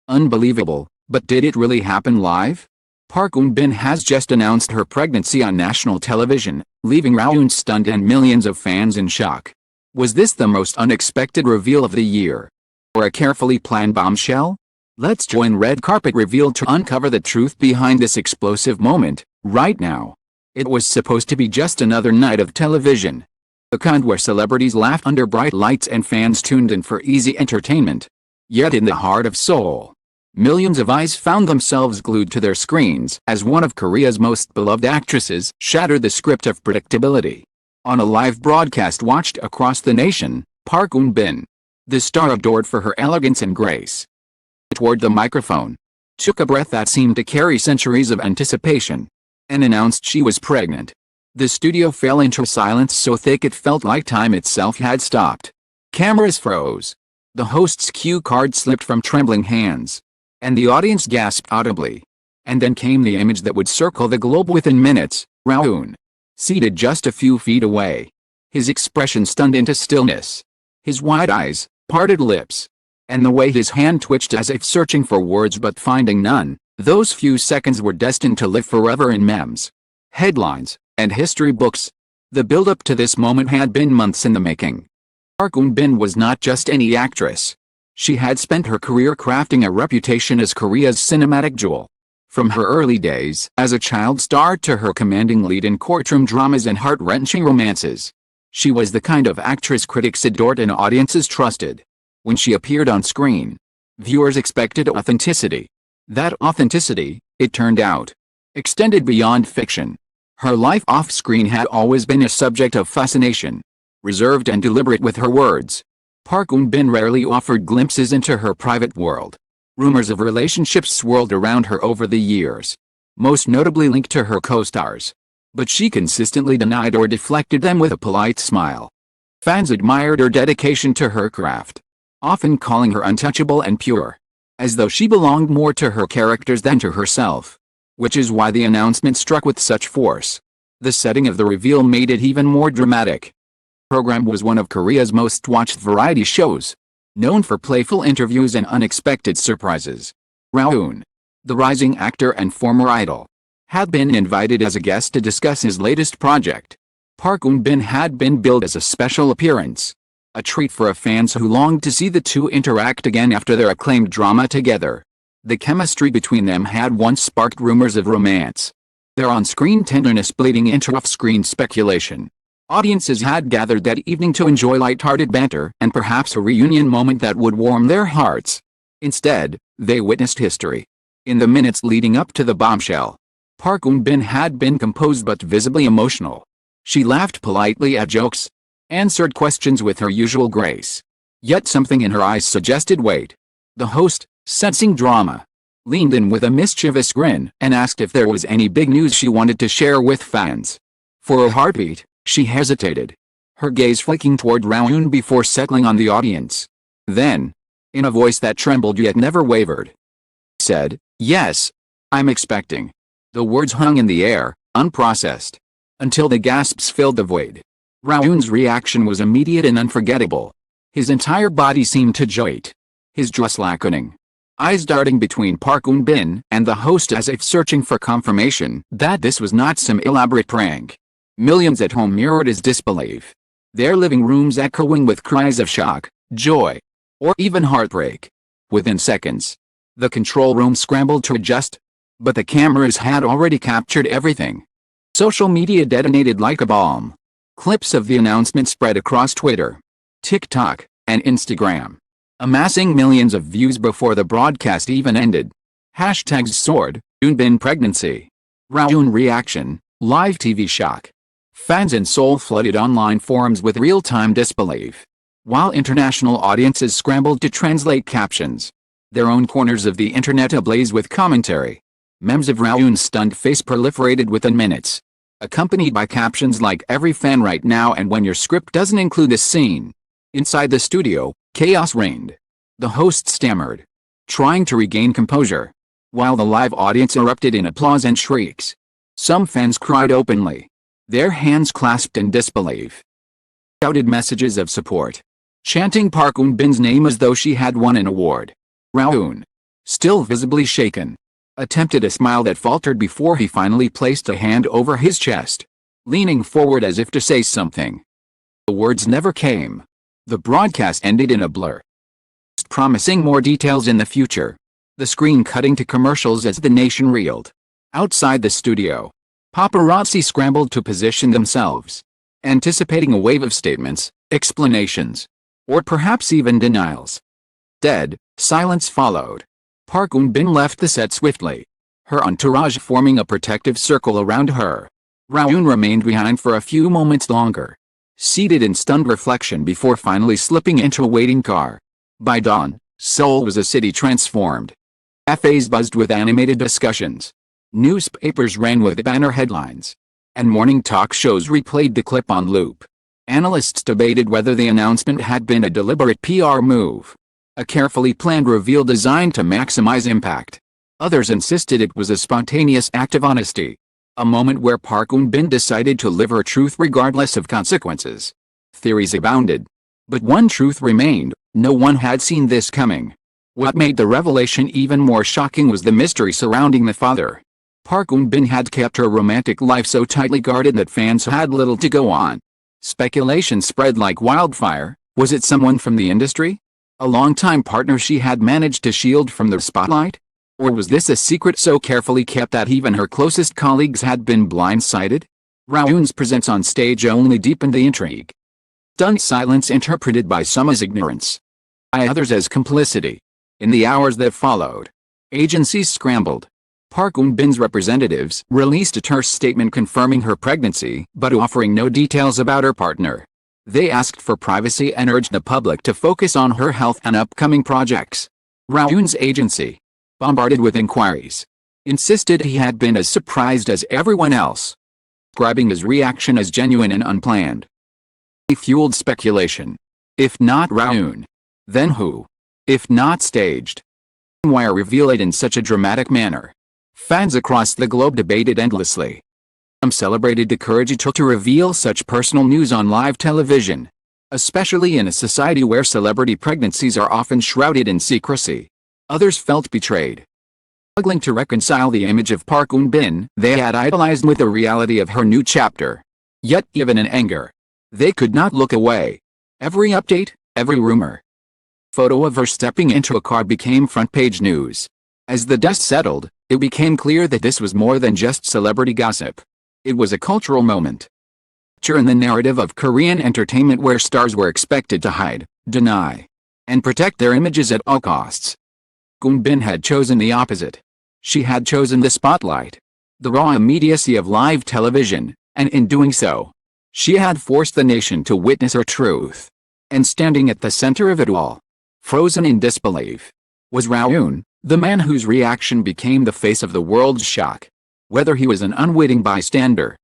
Unbelievable, but did it really happen live? Park Eun-bin has just announced her pregnancy on national television, leaving Rowoon stunned and millions of fans in shock. Was this the most unexpected reveal of the year? Or a carefully planned bombshell? Let's join Red Carpet Reveal to uncover the truth behind this explosive moment, right now. It was supposed to be just another night of television. A kind where celebrities laughed under bright lights and fans tuned in for easy entertainment. Yet in the heart of Seoul, millions of eyes found themselves glued to their screens as one of Korea's most beloved actresses shattered the script of predictability. On a live broadcast watched across the nation, Park Eun-bin, the star adored for her elegance and grace, toward the microphone, took a breath that seemed to carry centuries of anticipation, and announced she was pregnant. The studio fell into silence so thick it felt like time itself had stopped. Cameras froze. The host's cue card slipped from trembling hands, and the audience gasped audibly. And then came the image that would circle the globe within minutes: Rowoon, seated just a few feet away, his expression stunned into stillness, his wide eyes, parted lips, and the way his hand twitched as if searching for words but finding none. Those few seconds were destined to live forever in memes, headlines, and history books. The build-up to this moment had been months in the making. Park Eun-bin was not just any actress. She had spent her career crafting a reputation as Korea's cinematic jewel. From her early days as a child star to her commanding lead in courtroom dramas and heart-wrenching romances, she was the kind of actress critics adored and audiences trusted. When she appeared on screen, viewers expected authenticity. That authenticity, it turned out, extended beyond fiction. Her life off-screen had always been a subject of fascination. Reserved and deliberate with her words, Park Eun-bin rarely offered glimpses into her private world. Rumors of relationships swirled around her over the years, most notably linked to her co-stars. But she consistently denied or deflected them with a polite smile. Fans admired her dedication to her craft, often calling her untouchable and pure, as though she belonged more to her characters than to herself. Which is why the announcement struck with such force. The setting of the reveal made it even more dramatic. The program was one of Korea's most watched variety shows, known for playful interviews and unexpected surprises. Rowoon, the rising actor and former idol, had been invited as a guest to discuss his latest project. Park Eun-bin had been billed as a special appearance, a treat for fans who longed to see the two interact again after their acclaimed drama together. The chemistry between them had once sparked rumors of romance, their on-screen tenderness bleeding into off-screen speculation. Audiences had gathered that evening to enjoy light-hearted banter and perhaps a reunion moment that would warm their hearts. Instead, they witnessed history. In the minutes leading up to the bombshell, Park Eun-bin had been composed but visibly emotional. She laughed politely at jokes, answered questions with her usual grace. Yet something in her eyes suggested wait. The host, sensing drama, leaned in with a mischievous grin and asked if there was any big news she wanted to share with fans. For a heartbeat, she hesitated, her gaze flicking toward Rowoon before settling on the audience. Then, in a voice that trembled yet never wavered, said, "Yes, I'm expecting." The words hung in the air, unprocessed, until the gasps filled the void. Rowoon's reaction was immediate and unforgettable. His entire body seemed to jolt, his jaw slackening, eyes darting between Park Eun-bin and the host as if searching for confirmation that this was not some elaborate prank. Millions at home mirrored his disbelief, their living rooms echoing with cries of shock, joy, or even heartbreak. Within seconds, the control room scrambled to adjust, but the cameras had already captured everything. Social media detonated like a bomb. Clips of the announcement spread across Twitter, TikTok, and Instagram, amassing millions of views before the broadcast even ended. Hashtags soared: Eun-bin pregnancy, Rowoon reaction, live TV shock. Fans in Seoul flooded online forums with real-time disbelief, while international audiences scrambled to translate captions. Their own corners of the internet ablaze with commentary. Memes of Rowoon's stunned face proliferated within minutes, accompanied by captions like "Every fan right now," and "When your script doesn't include this scene." Inside the studio, chaos reigned. The host stammered, trying to regain composure, while the live audience erupted in applause and shrieks. Some fans cried openly, their hands clasped in disbelief, shouted messages of support, chanting Park Eun-bin's name as though she had won an award. Rowoon, still visibly shaken. Attempted a smile that faltered before he finally placed a hand over his chest, leaning forward as if to say something. The words never came. The broadcast ended in a blur, promising more details in the future. The screen cutting to commercials as the nation reeled. Outside the studio, paparazzi scrambled to position themselves, anticipating a wave of statements, explanations, or perhaps even denials. Dead silence followed. Park Eun-bin left the set swiftly, her entourage forming a protective circle around her. Rowoon remained behind for a few moments longer, seated in stunned reflection before finally slipping into a waiting car. By dawn, Seoul was a city transformed. Cafes buzzed with animated discussions. Newspapers ran with banner headlines, and morning talk shows replayed the clip on loop. Analysts debated whether the announcement had been a deliberate PR move, a carefully planned reveal designed to maximize impact. Others insisted it was a spontaneous act of honesty, a moment where Park Eun-bin decided to live her truth regardless of consequences. Theories abounded, but one truth remained: no one had seen this coming. What made the revelation even more shocking was the mystery surrounding the father. Park Eun-bin had kept her romantic life so tightly guarded that fans had little to go on. Speculation spread like wildfire. Was it someone from the industry? A longtime partner she had managed to shield from the spotlight? Or was this a secret so carefully kept that even her closest colleagues had been blindsided? Rowoon's presence on stage only deepened the intrigue. Stunned silence interpreted by some as ignorance, by others as complicity. In the hours that followed, agencies scrambled. Park Eun-bin's representatives released a terse statement confirming her pregnancy but offering no details about her partner. They asked for privacy and urged the public to focus on her health and upcoming projects. Rowoon's agency, bombarded with inquiries, insisted he had been as surprised as everyone else, describing his reaction as genuine and unplanned. He fueled speculation. If not Rowoon, then who? If not staged? Why reveal it in such a dramatic manner? Fans across the globe debated endlessly. Some celebrated the courage he took to reveal such personal news on live television, especially in a society where celebrity pregnancies are often shrouded in secrecy. Others felt betrayed, struggling to reconcile the image of Park Eun-bin they had idolized with the reality of her new chapter. Yet even in anger, they could not look away. Every update, every rumor, photo of her stepping into a car became front-page news. As the dust settled, it became clear that this was more than just celebrity gossip. It was a cultural moment. In the narrative of Korean entertainment where stars were expected to hide, deny, and protect their images at all costs. Eun-bin had chosen the opposite. She had chosen the spotlight, the raw immediacy of live television, and in doing so, she had forced the nation to witness her truth. And standing at the center of it all, frozen in disbelief, was Rowoon, the man whose reaction became the face of the world's shock. Whether he was an unwitting bystander,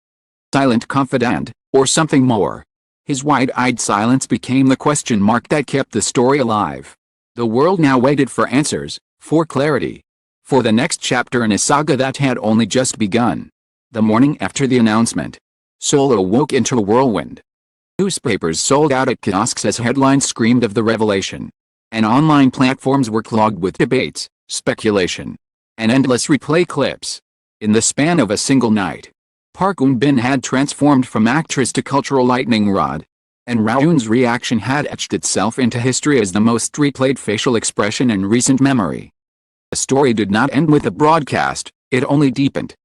silent confidant, or something more, his wide-eyed silence became the question mark that kept the story alive. The world now waited for answers, for clarity, for the next chapter in a saga that had only just begun. The morning after the announcement, Seoul awoke into a whirlwind. Newspapers sold out at kiosks as headlines screamed of the revelation, and online platforms were clogged with debates, speculation, and endless replay clips. In the span of a single night, Park Eun-bin had transformed from actress to cultural lightning rod, and Rowoon's reaction had etched itself into history as the most replayed facial expression in recent memory. The story did not end with the broadcast, it only deepened,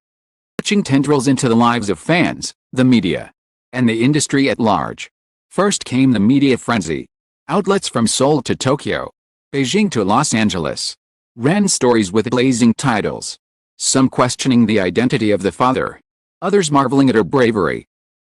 touching tendrils into the lives of fans, the media, and the industry at large. First came the media frenzy. Outlets from Seoul to Tokyo, Beijing to Los Angeles ran stories with blazing titles, some questioning the identity of the father, others marveling at her bravery,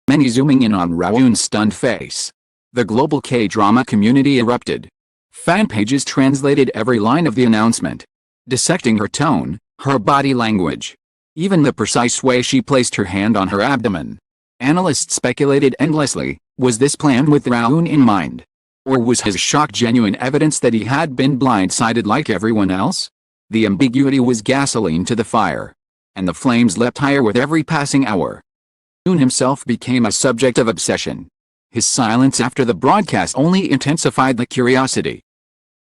many zooming in on Rowoon's stunned face. The global K-drama community erupted. Fan pages translated every line of the announcement, dissecting her tone, her body language, even the precise way she placed her hand on her abdomen. Analysts speculated endlessly, was this planned with Rowoon in mind? Or was his shock genuine evidence that he had been blindsided like everyone else? The ambiguity was gasoline to the fire, and the flames leapt higher with every passing hour. Rowoon himself became a subject of obsession. His silence after the broadcast only intensified the curiosity.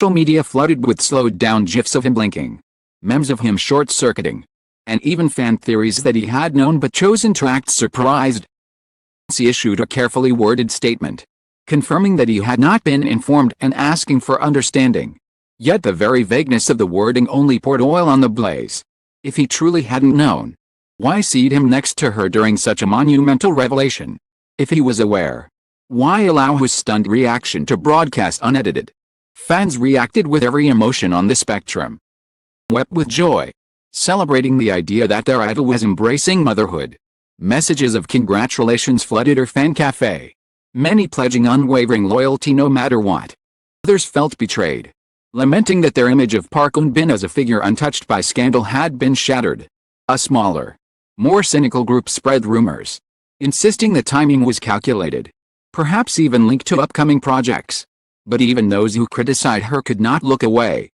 Social media flooded with slowed-down gifs of him blinking, memes of him short-circuiting, and even fan theories that he had known but chosen to act surprised. He issued a carefully worded statement, confirming that he had not been informed and asking for understanding. Yet the very vagueness of the wording only poured oil on the blaze. If he truly hadn't known, why seat him next to her during such a monumental revelation? If he was aware, why allow his stunned reaction to broadcast unedited? Fans reacted with every emotion on the spectrum. Wept with joy, celebrating the idea that their idol was embracing motherhood. Messages of congratulations flooded her fan cafe, many pledging unwavering loyalty no matter what. Others felt betrayed, lamenting that their image of Park Eun-bin as a figure untouched by scandal had been shattered. A smaller, more cynical group spread rumors, insisting the timing was calculated, perhaps even linked to upcoming projects. But even those who criticized her could not look away.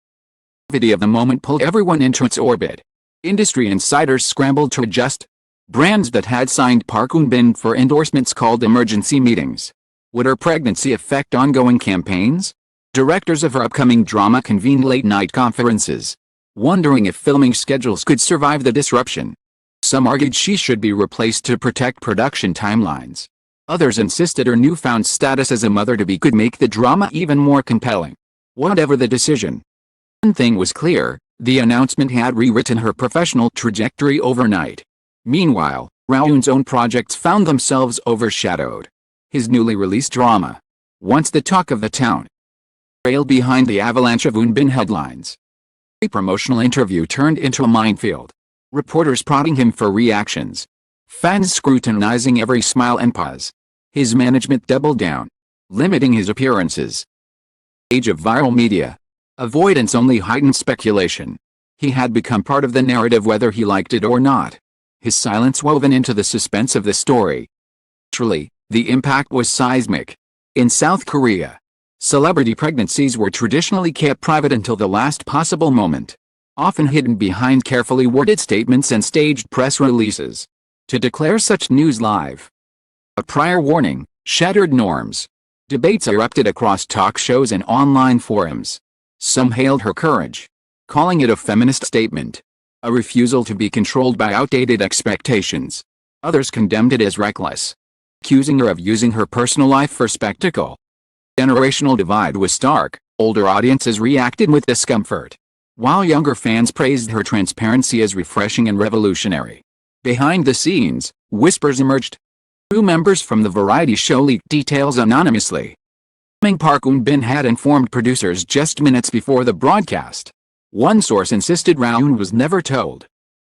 The gravity of the moment pulled everyone into its orbit. Industry insiders scrambled to adjust. Brands that had signed Park Eun-bin for endorsements called emergency meetings. Would her pregnancy affect ongoing campaigns? Directors of her upcoming drama convened late-night conferences, wondering if filming schedules could survive the disruption. Some argued she should be replaced to protect production timelines. Others insisted her newfound status as a mother-to-be could make the drama even more compelling. Whatever the decision, one thing was clear: the announcement had rewritten her professional trajectory overnight. Meanwhile, Rowoon's own projects found themselves overshadowed. His newly released drama, once the talk of the town, trailed behind the avalanche of Eun-bin headlines. A promotional interview turned into a minefield. Reporters prodding him for reactions, fans scrutinizing every smile and pause. His management doubled down, limiting his appearances. Age of viral media. Avoidance only heightened speculation. He had become part of the narrative whether he liked it or not. His silence woven into the suspense of the story. Truly, the impact was seismic. In South Korea, celebrity pregnancies were traditionally kept private until the last possible moment, often hidden behind carefully worded statements and staged press releases. To declare such news live, a prior warning, shattered norms. Debates erupted across talk shows and online forums. Some hailed her courage, calling it a feminist statement, a refusal to be controlled by outdated expectations. Others condemned it as reckless, accusing her of using her personal life for spectacle. The generational divide was stark. Older audiences reacted with discomfort, while younger fans praised her transparency as refreshing and revolutionary. Behind the scenes, whispers emerged. Crew members from the variety show leaked details anonymously. Park Eun-bin had informed producers just minutes before the broadcast. One source insisted Rowoon was never told.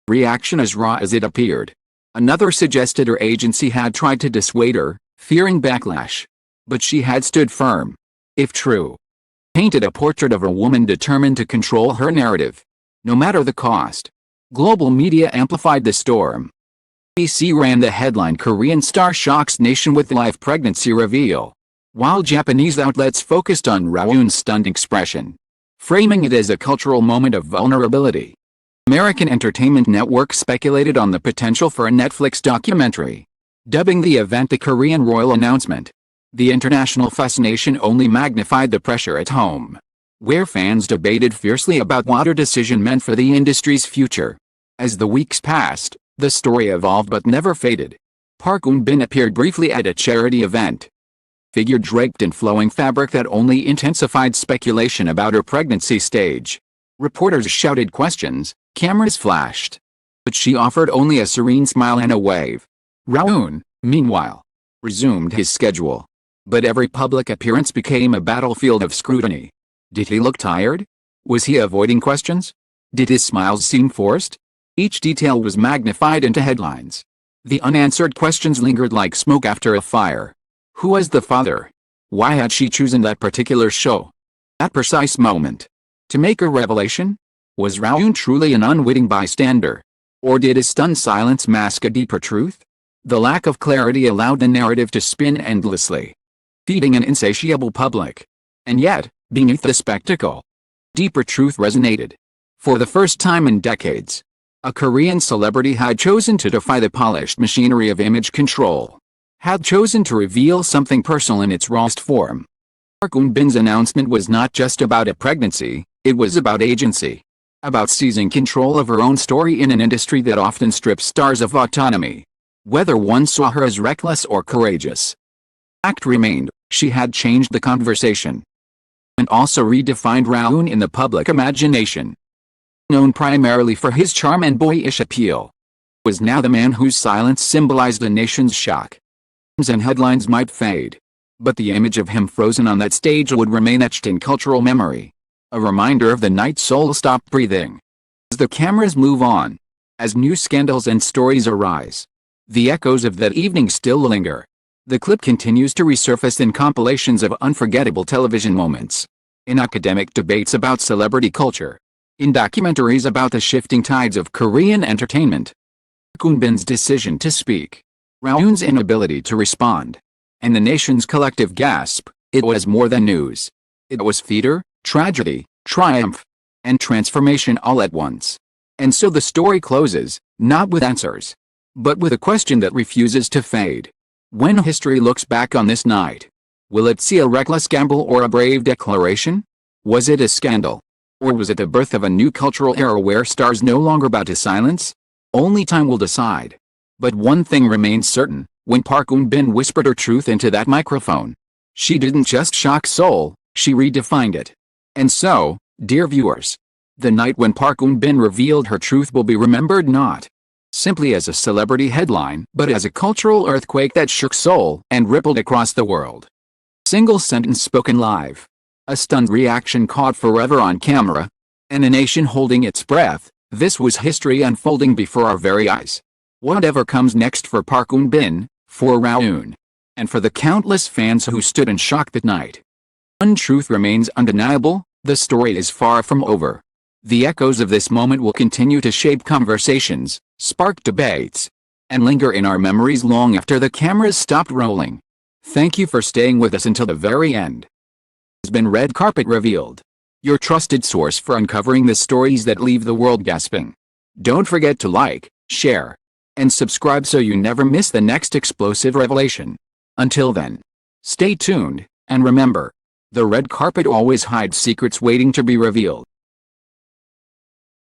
Reaction as raw as it appeared. Another suggested her agency had tried to dissuade her, fearing backlash. But she had stood firm. If true, painted a portrait of a woman determined to control her narrative, no matter the cost. Global media amplified the storm. BBC ran the headline "Korean star shocks nation with live pregnancy reveal," while Japanese outlets focused on Rowoon's stunned expression, framing it as a cultural moment of vulnerability. American Entertainment Network speculated on the potential for a Netflix documentary, dubbing the event the Korean royal announcement. The international fascination only magnified the pressure at home, where fans debated fiercely about what her decision meant for the industry's future. As the weeks passed, the story evolved but never faded. Park Eun-bin appeared briefly at a charity event, figure draped in flowing fabric that only intensified speculation about her pregnancy stage. Reporters shouted questions, cameras flashed, but she offered only a serene smile and a wave. Rowoon, meanwhile, resumed his schedule, but every public appearance became a battlefield of scrutiny. Did he look tired? Was he avoiding questions? Did his smiles seem forced? Each detail was magnified into headlines. The unanswered questions lingered like smoke after a fire. Who was the father? Why had she chosen that particular show? That precise moment, to make a revelation? Was Rowoon truly an unwitting bystander? Or did his stunned silence mask a deeper truth? The lack of clarity allowed the narrative to spin endlessly, feeding an insatiable public. And yet, beneath the spectacle, deeper truth resonated. For the first time in decades, a Korean celebrity had chosen to defy the polished machinery of image control, had chosen to reveal something personal in its rawest form. Park Eun-bin's announcement was not just about a pregnancy, it was about agency. about seizing control of her own story in an industry that often strips stars of autonomy. Whether one saw her as reckless or courageous, the fact remained, she had changed the conversation and also redefined Rowoon in the public imagination. Known primarily for his charm and boyish appeal, was now the man whose silence symbolized a nation's shock. And headlines might fade, but the image of him frozen on that stage would remain etched in cultural memory, a reminder of the night Seoul stopped breathing. As the cameras move on, as new scandals and stories arise, the echoes of that evening still linger. The clip continues to resurface in compilations of unforgettable television moments, in academic debates about celebrity culture, in documentaries about the shifting tides of Korean entertainment. Park Eun-bin's decision to speak, Rowoon's inability to respond, and the nation's collective gasp, it was more than news. It was theater, tragedy, triumph, and transformation all at once. And so the story closes, not with answers, but with a question that refuses to fade. When history looks back on this night, will it see a reckless gamble or a brave declaration? Was it a scandal? Or was it the birth of a new cultural era where stars no longer bow to silence? Only time will decide. But one thing remains certain, when Park Eun-bin whispered her truth into that microphone, she didn't just shock Seoul, she redefined it. And so, dear viewers, the night when Park Eun-bin revealed her truth will be remembered not simply as a celebrity headline, but as a cultural earthquake that shook Seoul and rippled across the world. Single sentence spoken live, a stunned reaction caught forever on camera, and a nation holding its breath. This was history unfolding before our very eyes. Whatever comes next for Park Eun-bin, for Rowoon, and for the countless fans who stood in shock that night, one truth remains undeniable: the story is far from over. The echoes of this moment will continue to shape conversations, spark debates, and linger in our memories long after the cameras stopped rolling. Thank you for staying with us until the very end. This has been Red Carpet Revealed, your trusted source for uncovering the stories that leave the world gasping. Don't forget to like, share, and subscribe so you never miss the next explosive revelation. Until then, stay tuned, and remember, the red carpet always hides secrets waiting to be revealed.